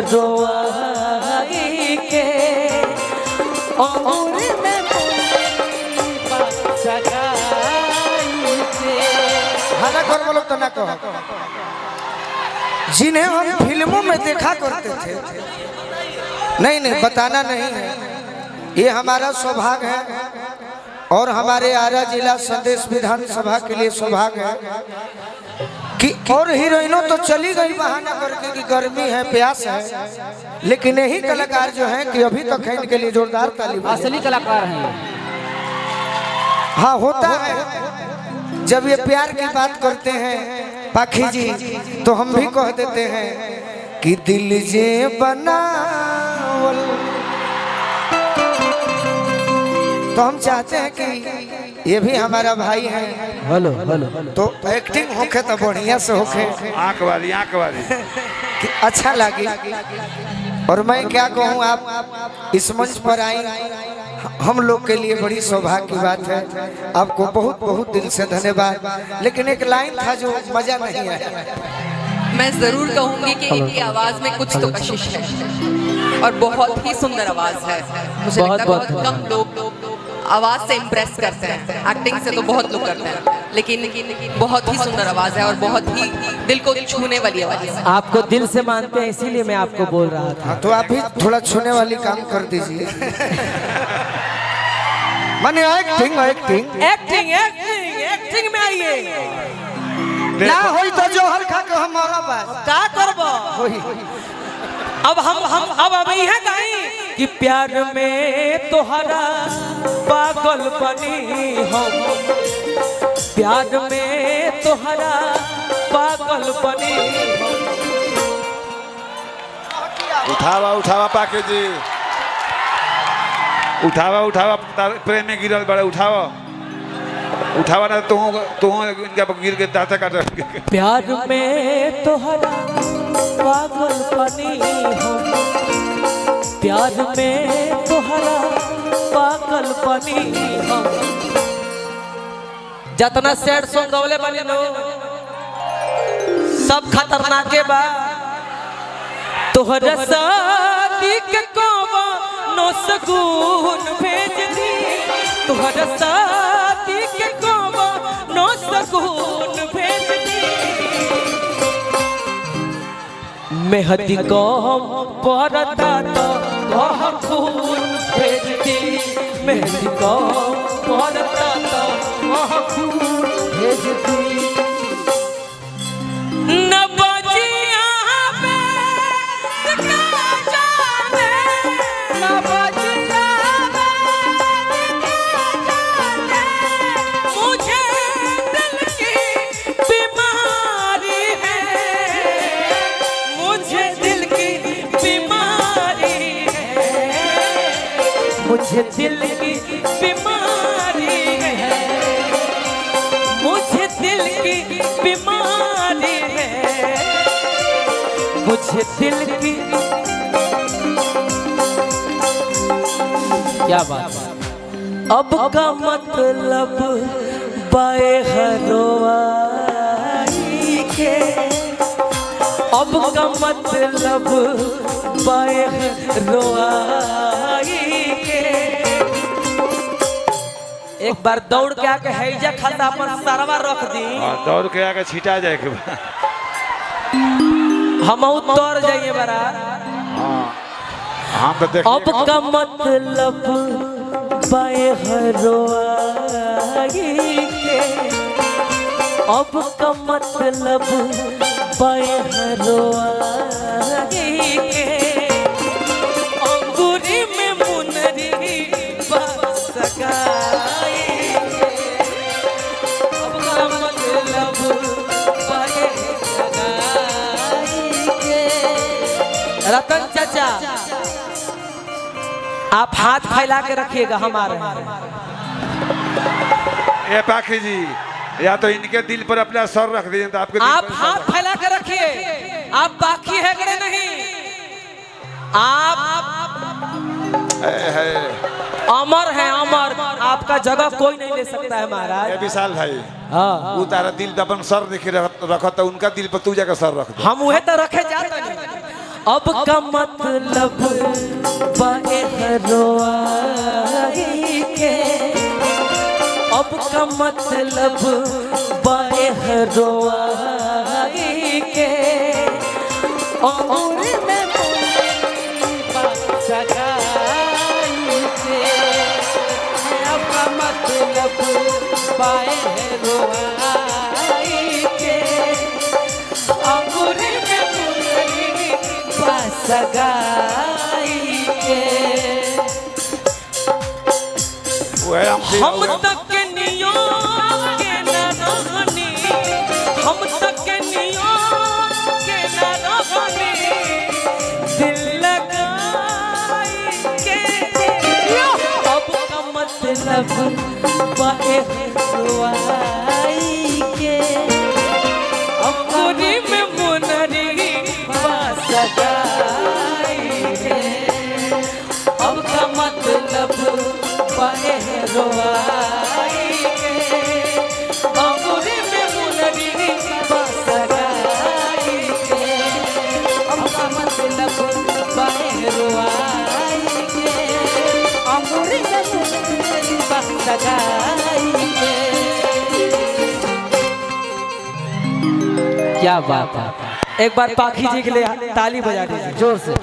रोआई के अंगूर में हाला कर बोलो तो ना कहो। जिन्हें हम फिल्मों में देखा करते थे, नहीं नहीं बताना नहीं है, ये हमारा सौभाग्य है और हमारे आरा जिला संदेश विधानसभा के लिए सौभाग्य है कि और हीरोइनों तो चली गई बहाना करके कि गर्मी है प्यास है, लेकिन यही कलाकार जो हैं कि अभी तक है, इनके लिए जोरदार ताली। असली कलाकार हैं। हाँ होता है, जब ये प्यार की बात करते हैं पाखी जी तो हम भी कह देते हैं कि दिल जे बनावल, तो हम चाहते हैं कि ये भी हमारा भाई है। हेलो हेलो तो एक्टिंग होके तो बढ़िया से होके, आंख वाली कि अच्छा लगे। और मैं क्या कहूँ, आप इस मंच पर आई, हम लोग के लिए बड़ी सौभाग्य की बात है। आपको बहुत बहुत दिल से धन्यवाद। लेकिन एक लाइन था जो मजा नहीं आया। मैं जरूर कहूंगी कि इनकी आवाज में कुछ तो कशिश है और बहुत ही सुंदर आवाज है। मुझे लगता है बहुत कम लोग आवाज से इम्प्रेस करते हैं, एक्टिंग से तो बहुत लोग करते हैं, लेकिन बहुत ही सुंदर आवाज है और बहुत ही दिल को छूने वाली आवाज है। आपको दिल से मानते हैं, इसीलिए मैं आपको बोल रहा था। तो आप भी थोड़ा छूने वाली काम कर दीजिए। माने acting acting acting acting acting में आइए। ना होई तो जोहर खा के हमारा बस क्या करबो? अब हम यह गाई कि प्यार में तोहरा पागल बनी हम, प्यार में तोहरा पागल बनी हम। उठावा उठावा पाके जी, उठावा उठावा, प्रेम में गिरल बड़े, उठावा उठावा ना तो इनका गिर के दांत काट। प्यार में तोहरा पागल बनी हम, प्यार में तोहरा पागल बनी हम। जितना सैड सॉन्ग गवले बनी लो सब खतरनाक के बा। तोहरा शादी के कोनो सगुन भेज दी, तोहरा शादी के कोनो सगुन भेज दी। मेहदी को परता तो कह खून भेज दी, मेहदी को परता तो कह खून भेज दी। न बजिया मुझे दिल की बीमारी है, मुझे दिल की बीमारी है, मुझे दिल की। क्या बात है? अब का मतलब बाए हरवाई के, अब का मतलब बाए हरवाई। एक बार दौड़ के आके हैजा खाता पर सरवा रख दी। दौड़ के आके छिटा जाए के हम उतर जाइए बरा। हम तो देख। अब का मतलब बाए हरवाई के, अब का मतलब बाए हरवाई के। अंगूरी में मुनरी बसगाई, अब का मतलब बाए हरवाई के। रतन चाचा आप हाथ फैला के रखिएगा, हम आ रहे हैं। ए पाखी जी, या तो इनके दिल पर अपना सर रख दीजिए तो आपके आप हाथ फैला के रखिए। आप बाकी है कि नहीं? आप अमर हैं, अमर। आपका जगह कोई नहीं ले सकता है महाराज। विशाल भाई, हाँ, वो तारा दिल अपन सर देखे रखा तो उनका दिल पर तू जाकर सर रख दे। हम वह तो रखे जाते नहीं। अब का मतलब बहरोई के, अब का मतलब बहरोई के, और में सगाई के, अब का मतलब बहरोई के, और में सगाई के। हम तक नियो के न रहनी, हम तक नियो के न रहनी, दिल लगाई के, अब का मतलब बहरोई के, अंगूरी में मुनरी सगाई के, अब का मतलब बहरोई के, अंगूरी में मुनरी सगाई के, अब का मतलब बहरोई के, अंगूरी में मुनरी सगाई के। क्या बात है। एक बार पाखी जी के लिए ताली बजा दीजिए जोर से।